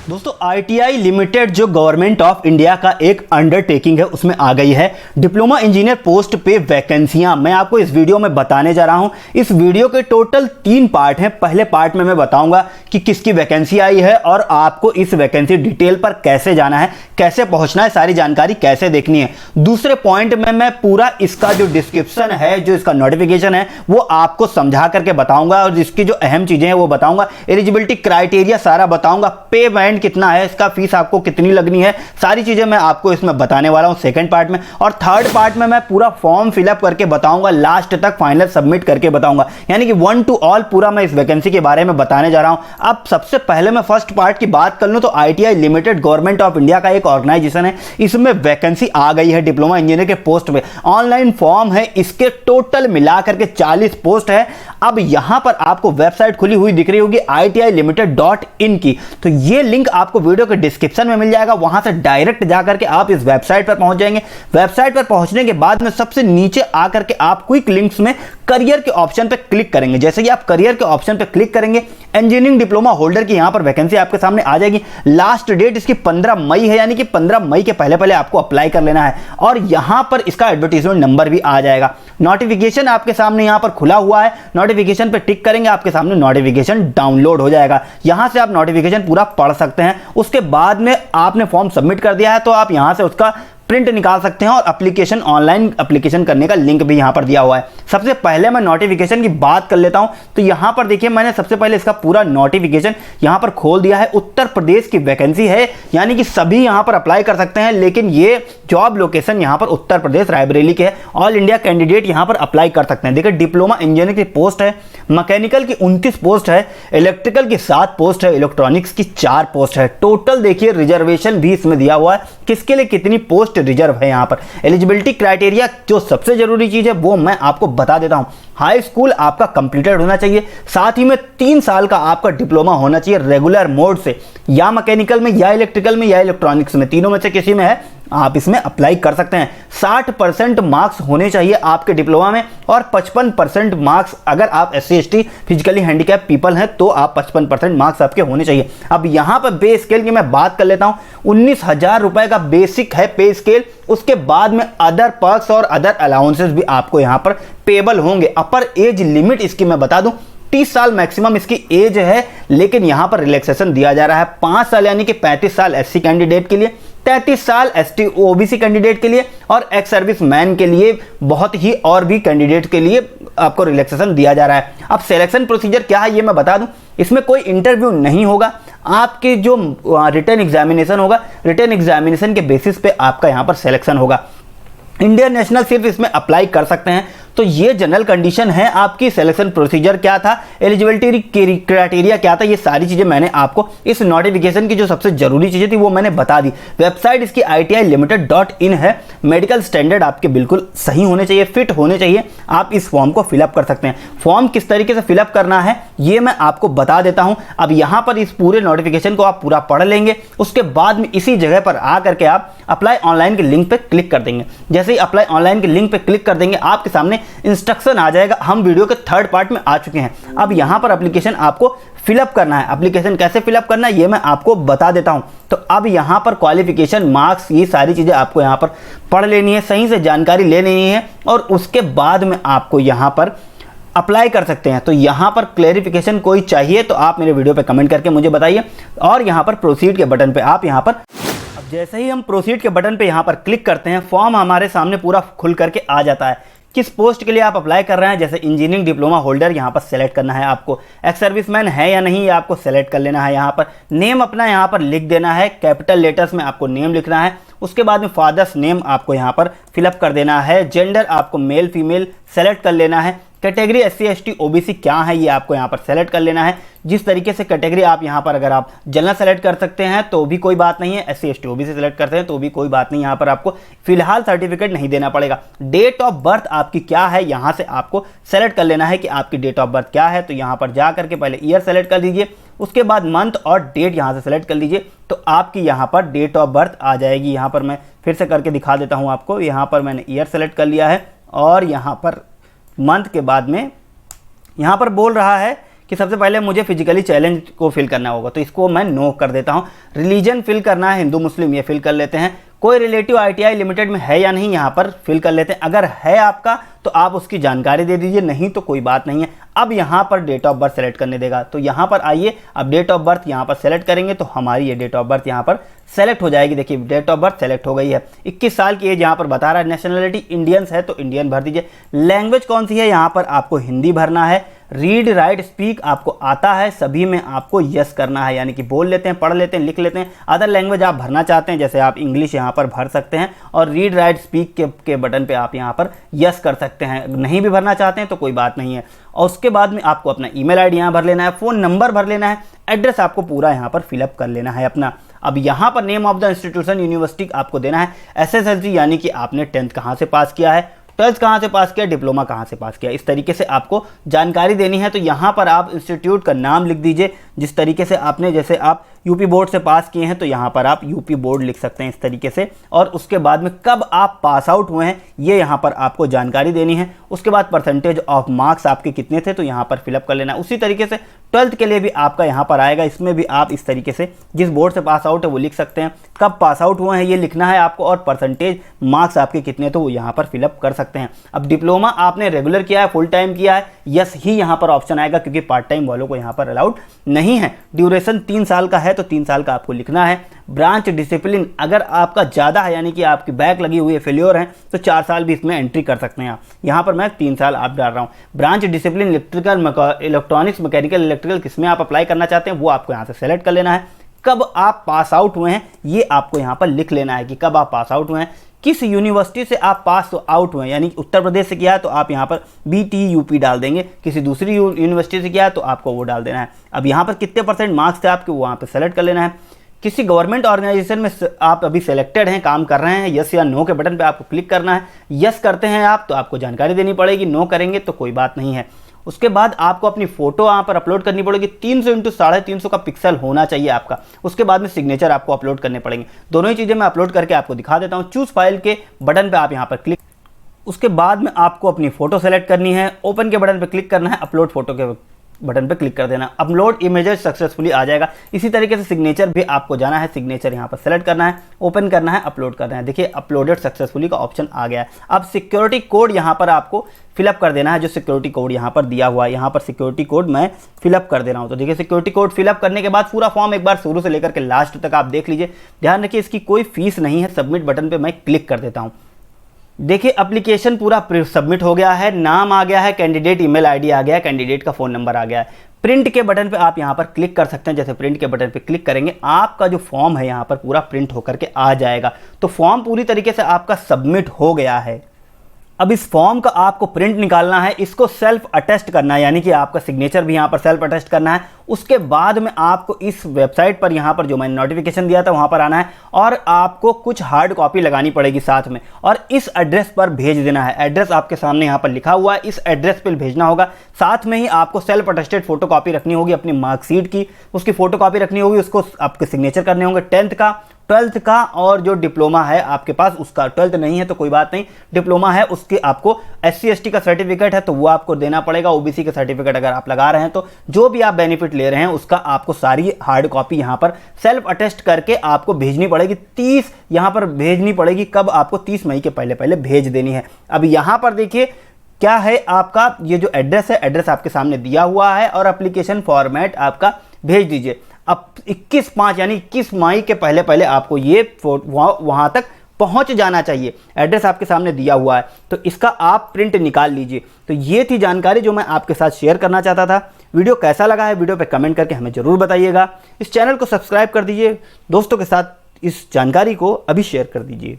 दोस्तों ITI limited जो government of India का एक अंडरटेकिंग है उसमें आ गई है डिप्लोमा इंजीनियर पोस्ट पे वैकेंसियां। मैं आपको इस वीडियो में बताने जा रहा हूं। इस वीडियो के टोटल 3 पार्ट हैं। पहले पार्ट में मैं बताऊंगा कि किसकी वैकेंसी आई है और आपको इस वैकेंसी डिटेल पर कैसे जाना है, कैसे पहुंचना है, सारी जानकारी कैसे देखनी है। दूसरे पॉइंट में मैं पूरा इसका जो डिस्क्रिप्शन है, जो इसका नोटिफिकेशन है, वो आपको समझा करके बताऊंगा और इसकी जो अहम चीजें हैं वो बताऊंगा। एलिजिबिलिटी क्राइटेरिया सारा बताऊंगा। पे बैंड कितना है, इसका फीस आपको कितनी लगनी है, सारी चीजें मैं आपको इसमें बताने वाला हूं सेकंड पार्ट में। और थर्ड पार्ट में मैं पूरा फॉर्म फिलअप करके बताऊंगा, लास्ट तक फाइनल सबमिट करके बताऊंगा। यानी कि 1 to all पूरा मैं इस वैकेंसी के बारे में बताने जा रहा हूं। अब सबसे पहले मैं फर्स्ट पार्ट की बात कर लूं तो ITI limited government of India का एक ऑर्गेनाइजेशन है। इसमें वैकेंसी आ गई है डिप्लोमा इंजीनियर के पोस्ट पे। ऑनलाइन फॉर्म है, इसके टोटल मिलाकर के 40 पोस्ट है। अब यहां पर आपको वेबसाइट खुली हुई दिख रही होगी ITIlimited.in की, तो ये लिंक आपको वीडियो के डिस्क्रिप्शन में मिल जाएगा। वहां से डायरेक्ट जाकर के आप इस वेबसाइट पर पहुंच जाएंगे। वेबसाइट पर पहुंचने के बाद में सबसे नीचे आकर के आप क्विक लिंक्स में करियर के ऑप्शन पर क्लिक करेंगे। जैसे कि आप करियर के ऑप्शन पर क्लिक करेंगे, इंजीनियरिंग डिप्लोमा होल्डर की यहां पर वैकेंसी आपके सामने आ जाएगी। लास्ट डेट इसकी 15 मई है, यानी कि 15 मई के पहले पहले आपको अप्लाई कर लेना है। और यहां पर इसका एडवर्टाइजमेंट नंबर भी आ जाएगा। नोटिफिकेशन आपके सामने यहां पर खुला हुआ है। नोटिफिकेशन पे टिक करेंगे, आपके सामने नोटिफिकेशन डाउनलोड हो जाएगा। यहां से आप नोटिफिकेशन पूरा पढ़ सकते हैं। उसके बाद में आपने फॉर्म सबमिट कर दिया है तो आप यहां से उसका प्रिंट निकाल सकते हैं और एप्लीकेशन, ऑनलाइन एप्लीकेशन करने का लिंक भी यहां पर दिया हुआ है। सबसे पहले मैं नोटिफिकेशन की बात कर लेता हूं तो यहां पर देखिए, मैंने सबसे पहले इसका पूरा नोटिफिकेशन यहां पर खोल दिया है। उत्तर प्रदेश की वैकेंसी है, यानी कि सभी यहां पर अप्लाई कर सकते हैं, लेकिन ये जॉब लोकेशन यहां पर उत्तर प्रदेश रायबरेली के है। ऑल इंडिया कैंडिडेट यहां पर अप्लाई कर सकते हैं। देखिए, डिप्लोमा इंजीनियर की पोस्ट है, मैकेनिकल की 29 पोस्ट है, इलेक्ट्रिकल की 7 पोस्ट है, इलेक्ट्रॉनिक्स की 4 पोस्ट है। टोटल देखिए रिजर्वेशन भी इसमें दिया हुआ है, किसके लिए कितनी पोस्ट रिजर्व है। यहां पर एलिजिबिलिटी क्राइटेरिया जो सबसे जरूरी चीज है वो मैं आपको बता देता हूं। हाई स्कूल आपका कंप्लीटेड होना चाहिए, साथ ही में 3 साल का आपका डिप्लोमा होना चाहिए रेगुलर मोड से, या मैकेनिकल में, या इलेक्ट्रिकल में, या इलेक्ट्रॉनिक्स में, तीनों में से किसी में है, आप इसमें अप्लाई कर सकते हैं। 60% मार्क्स होने चाहिए आपके डिप्लोमा में और 55% मार्क्स, अगर आप SC ST physically handicap people हैं तो आप 55% मार्क्स आपके होने चाहिए। अब यहां पर पे स्केल की मैं बात कर लेता हूं। 19,000 रुपए का बेसिक है पे स्केल। उसके बाद में अदर पर्क्स और अदर अलाउंसेस भी आपको यहां पर पेबल होंगे। अपर एज लिमिट इसकी मैं बता दूं 30 साल मैक्सिमम इसकी एज है, लेकिन यहां पर रिलैक्सेशन दिया जा रहा है 5 साल, यानी कि 35 साल SC कैंडिडेट के लिए, 33 साल ST OBC कैंडिडेट के लिए और एक्स सर्विस मैन के लिए, बहुत ही और भी कैंडिडेट के लिए आपको रिलैक्सेशन दिया जा रहा है। अब सिलेक्शन प्रोसीजर क्या है ये मैं बता दूं। इसमें कोई इंटरव्यू नहीं होगा, आपके जो रिटन एग्जामिनेशन होगा, रिटन एग्जामिनेशन के बेसिस पे आपका यहां पर सिलेक्शन होगा। इंडियन नेशनल सिर्फ इसमें अप्लाई कर सकते हैं। तो ये जनरल कंडीशन है आपकी। सिलेक्शन प्रोसीजर क्या था, एलिजिबिलिटी क्राइटेरिया क्या था, ये सारी चीजें मैंने आपको इस नोटिफिकेशन की जो सबसे जरूरी चीजें थी वो मैंने बता दी। वेबसाइट इसकी ITIlimited.in है। मेडिकल स्टैंडर्ड आपके बिल्कुल सही होने चाहिए, फिट होने चाहिए। आप इस फॉर्म को फिलअप कर सकते हैं। फॉर्म किस तरीके से फिलअप करना है ये मैं आपको बता देता हूं। अब यहां पर इस पूरे नोटिफिकेशन को आप पूरा पढ़ लेंगे, उसके बाद में इसी जगह पर आकर के आप अप्लाई ऑनलाइन के लिंक पे क्लिक कर देंगे। जैसे ही अप्लाई ऑनलाइन के लिंक पे क्लिक कर देंगे, आपके सामने इंस्ट्रक्शन आ जाएगा। हम वीडियो के थर्ड पार्ट में आ चुके हैं। अब यहां पर एप्लीकेशन आपको फिलअप करना है। एप्लीकेशन कैसे फिलअप करना है ये मैं आपको बता देता हूं। तो अब यहां पर क्वालिफिकेशन, मार्क्स, ये सारी चीजें आपको यहां पर पढ़ लेनी है, सही से जानकारी ले लेनी है और उसके बाद में आपको यहां पर अप्लाई कर सकते हैं। तो यहां पर क्लैरिफिकेशन कोई चाहिए तो आप मेरे वीडियो पे कमेंट करके मुझे बताइए। और यहां पर प्रोसीड के बटन पे आप यहां पर, अब जैसे ही हम प्रोसीड के बटन पे यहां पर क्लिक करते हैं, फॉर्म हमारे सामने पूरा खुल करके आ जाता है। किस पोस्ट के लिए आप अप्लाई कर रहे हैं, जैसे इंजीनियरिंग डिप्लोमा होल्डर यहाँ पर सेलेक्ट करना है आपको। एक्स सर्विसमैन है या नहीं ये आपको सेलेक्ट कर लेना है। यहाँ पर नेम अपना यहाँ पर लिख देना है, कैपिटल लेटर्स में आपको नेम लिखना है। उसके बाद में फादर्स नेम आपको यहाँ पर फिलअप कर देना है। जेंडर आपको मेल फीमेल सेलेक्ट कर लेना है। कैटेगरी SC ST OBC क्या है ये आपको यहाँ पर सेलेक्ट कर लेना है। जिस तरीके से कैटेगरी आप यहाँ पर, अगर आप जनरल सेलेक्ट कर सकते हैं तो भी कोई बात नहीं है, SC ST OBC सेलेक्ट करते हैं तो भी कोई बात नहीं, यहाँ पर आपको फिलहाल सर्टिफिकेट नहीं देना पड़ेगा। डेट ऑफ बर्थ आपकी क्या है यहाँ से आपको सेलेक्ट कर लेना है कि आपकी डेट ऑफ बर्थ क्या है। तो यहाँ पर जा करके पहले ईयर सेलेक्ट कर दीजिए, उसके बाद मंथ और डेट यहाँ से सेलेक्ट कर लीजिए तो आपकी यहाँ पर डेट ऑफ बर्थ आ जाएगी। यहाँ पर मैं फिर से करके दिखा देता हूँ आपको। यहाँ पर मैंने ईयर सेलेक्ट कर लिया है और यहाँ पर मंथ के बाद में यहाँ पर बोल रहा है कि सबसे पहले मुझे फिजिकली चैलेंज को फिल करना होगा, तो इसको मैं नो कर देता हूँ। रिलीजन फिल करना है, हिंदू मुस्लिम, ये फिल कर लेते हैं। कोई रिलेटिव ITI लिमिटेड में है या नहीं, यहाँ पर फिल कर लेते हैं। अगर है आपका तो आप उसकी जानकारी दे दीजिए, नहीं तो कोई बात नहीं है। अब यहाँ पर डेट ऑफ बर्थ सेलेक्ट करने देगा, तो यहाँ पर आइए, अब डेट ऑफ बर्थ यहाँ पर सेलेक्ट करेंगे तो हमारी ये डेट ऑफ बर्थ यहाँ पर सेलेक्ट हो जाएगी। देखिए डेट ऑफ बर्थ सेलेक्ट हो गई है। 21 साल की एज यहाँ पर बता रहा है। नेशनलिटी इंडियंस है तो इंडियन भर दीजिए। लैंग्वेज कौन सी है, यहाँ पर आपको हिंदी भरना है। रीड राइट स्पीक आपको आता है, सभी में आपको यस करना है, यानी कि बोल लेते हैं, पढ़ लेते हैं, लिख लेते हैं। अदर लैंग्वेज आप भरना चाहते हैं, जैसे आप इंग्लिश यहाँ पर भर सकते हैं, और रीड राइट स्पीक के बटन पे आप यहाँ पर यस कर सकते हैं। नहीं भी भरना चाहते हैं तो कोई बात नहीं है। और उसके बाद में आपको अपना ईमेल आईडी यहाँ भर लेना है, फ़ोन नंबर भर लेना है, एड्रेस आपको पूरा यहाँ पर फिलअप कर लेना है अपना। अब यहाँ पर name of the institution university आपको देना है। SSLC यानी कि आपने 10th कहाँ से पास किया है, 12th कहाँ से पास किया, डिप्लोमा कहाँ से पास किया, इस तरीके से आपको जानकारी देनी है। तो यहाँ पर आप इंस्टीट्यूट का नाम लिख दीजिए जिस तरीके से आपने, जैसे आप यूपी बोर्ड से पास किए हैं तो यहाँ पर आप यूपी बोर्ड लिख सकते हैं इस तरीके से। और उसके बाद में कब आप पास आउट हुए हैं ये यहाँ पर आपको जानकारी देनी है। उसके बाद परसेंटेज ऑफ मार्क्स आपके कितने थे तो यहाँ पर फिलअप कर लेना है। उसी तरीके से 12th के लिए भी आपका यहाँ पर आएगा, इसमें भी आप इस तरीके से जिस बोर्ड से पास आउट है वो लिख सकते हैं, कब पास आउट हुए हैं ये लिखना है आपको, और परसेंटेज मार्क्स आपके कितने तो वो यहाँ पर फिलअप कर सकते हैं। अब डिप्लोमा आपने रेगुलर किया है, फुल टाइम किया है, यस ही यहाँ पर ऑप्शन आएगा, क्योंकि पार्ट टाइम वालों को यहाँ पर अलाउड नहीं है। ड्यूरेशन 3 साल का है तो 3 साल का आपको लिखना है। ब्रांच डिसिप्लिन अगर आपका ज़्यादा है, यानी कि आपकी बैक लगी हुई है, फेल्योर है, तो 4 साल भी इसमें एंट्री कर सकते हैं आप। यहाँ पर मैं 3 साल आप डाल रहा हूँ। Branch discipline electrical, electronics, mechanical, electrical किसमें आप अप्लाई करना चाहते हैं वो आपको यहाँ से सेलेक्ट कर लेना है। कब आप पास आउट हुए हैं ये आपको यहाँ पर लिख लेना है कि कब आप पास आउट हुए हैं, किस यूनिवर्सिटी से आप पास आउट हुए हैं, यानी उत्तर प्रदेश से किया है तो आप यहाँ पर BTUP डाल देंगे, किसी दूसरी यूनिवर्सिटी से किया है तो आपको वो डाल देना है। अब यहाँ पर कितने % मार्क्स थे आपके वो वहाँ पर सेलेक्ट कर लेना है। किसी गवर्नमेंट ऑर्गेनाइजेशन में आप अभी सेलेक्टेड हैं, काम कर रहे हैं, यस या नो के बटन पे आपको क्लिक करना है। यस करते हैं आप तो आपको जानकारी देनी पड़ेगी, नो करेंगे तो कोई बात नहीं है। उसके बाद आपको अपनी फ़ोटो यहाँ पर अपलोड करनी पड़ेगी, 300 × 350 का पिक्सल होना चाहिए आपका। उसके बाद में सिग्नेचर आपको अपलोड करने पड़ेंगे। दोनों ही चीज़ें मैं अपलोड करके आपको दिखा देता हूँ। चूज़ फाइल के बटन पे आप यहाँ पर क्लिक, उसके बाद में आपको अपनी फ़ोटो सेलेक्ट करनी है, ओपन के बटन पर क्लिक करना है, अपलोड फोटो के बटन पे क्लिक कर देना, अपलोड इमेजेस सक्सेसफुली आ जाएगा। इसी तरीके से सिग्नेचर भी आपको जाना है, सिग्नेचर यहाँ पर सेलेक्ट करना है, ओपन करना है, अपलोड करना है। देखिए अपलोडेड सक्सेसफुली का ऑप्शन आ गया है। अब सिक्योरिटी कोड यहाँ पर आपको फिलअप कर देना है, जो सिक्योरिटी कोड यहाँ पर दिया हुआ है। यहाँ पर सिक्योरिटी कोड मैं फिलअप कर दे रहा हूँ। तो देखिए सिक्योरिटी कोड फिलअप करने के बाद पूरा फॉर्म एक बार शुरू से लेकर के लास्ट तक आप देख लीजिए। ध्यान रखिए इसकी कोई फीस नहीं है। सबमिट बटन पर मैं क्लिक कर देता हूँ। देखिए एप्लीकेशन पूरा सबमिट हो गया है, नाम आ गया है, कैंडिडेट ईमेल आईडी आ गया है, कैंडिडेट का फ़ोन नंबर आ गया है। प्रिंट के बटन पे आप यहाँ पर क्लिक कर सकते हैं। जैसे प्रिंट के बटन पे क्लिक करेंगे आपका जो फॉर्म है यहाँ पर पूरा प्रिंट होकर के आ जाएगा। तो फॉर्म पूरी तरीके से आपका सबमिट हो गया है। अब इस फॉर्म का आपको प्रिंट निकालना है, इसको सेल्फ अटेस्ट करना है, यानी कि आपका सिग्नेचर भी यहाँ पर सेल्फ अटेस्ट करना है। उसके बाद में आपको इस वेबसाइट पर यहाँ पर जो मैंने नोटिफिकेशन दिया था वहाँ पर आना है और आपको कुछ हार्ड कॉपी लगानी पड़ेगी साथ में, और इस एड्रेस पर भेज देना है। एड्रेस आपके सामने यहाँ पर लिखा हुआ है, इस एड्रेस पर भेजना होगा। साथ में ही आपको सेल्फ अटेस्टेड फोटो कॉपी रखनी होगी अपनी मार्कशीट की, उसकी फोटो कॉपी रखनी होगी, उसको आपके सिग्नेचर करने होंगे। 10th का, 12th का, और जो डिप्लोमा है आपके पास उसका। 12th नहीं है तो कोई बात नहीं, डिप्लोमा है उसके आपको SC ST का सर्टिफिकेट है तो वो आपको देना पड़ेगा। OBC का सर्टिफिकेट अगर आप लगा रहे हैं तो जो भी आप बेनिफिट ले रहे हैं उसका आपको सारी हार्ड कॉपी यहाँ पर सेल्फ अटेस्ट करके आपको भेजनी पड़ेगी। 30 यहाँ पर भेजनी पड़ेगी। कब? आपको 30 मई के पहले पहले भेज देनी है। अब यहाँ पर देखिए क्या है, आपका ये जो एड्रेस है, एड्रेस आपके सामने दिया हुआ है और एप्लीकेशन फॉर्मेट आपका भेज दीजिए। अब 21/5 यानी 21 मई के पहले पहले आपको ये वहाँ तक पहुँच जाना चाहिए। एड्रेस आपके सामने दिया हुआ है तो इसका आप प्रिंट निकाल लीजिए। तो ये थी जानकारी जो मैं आपके साथ शेयर करना चाहता था। वीडियो कैसा लगा है वीडियो पे कमेंट करके हमें ज़रूर बताइएगा। इस चैनल को सब्सक्राइब कर दीजिए, दोस्तों के साथ इस जानकारी को अभी शेयर कर दीजिए।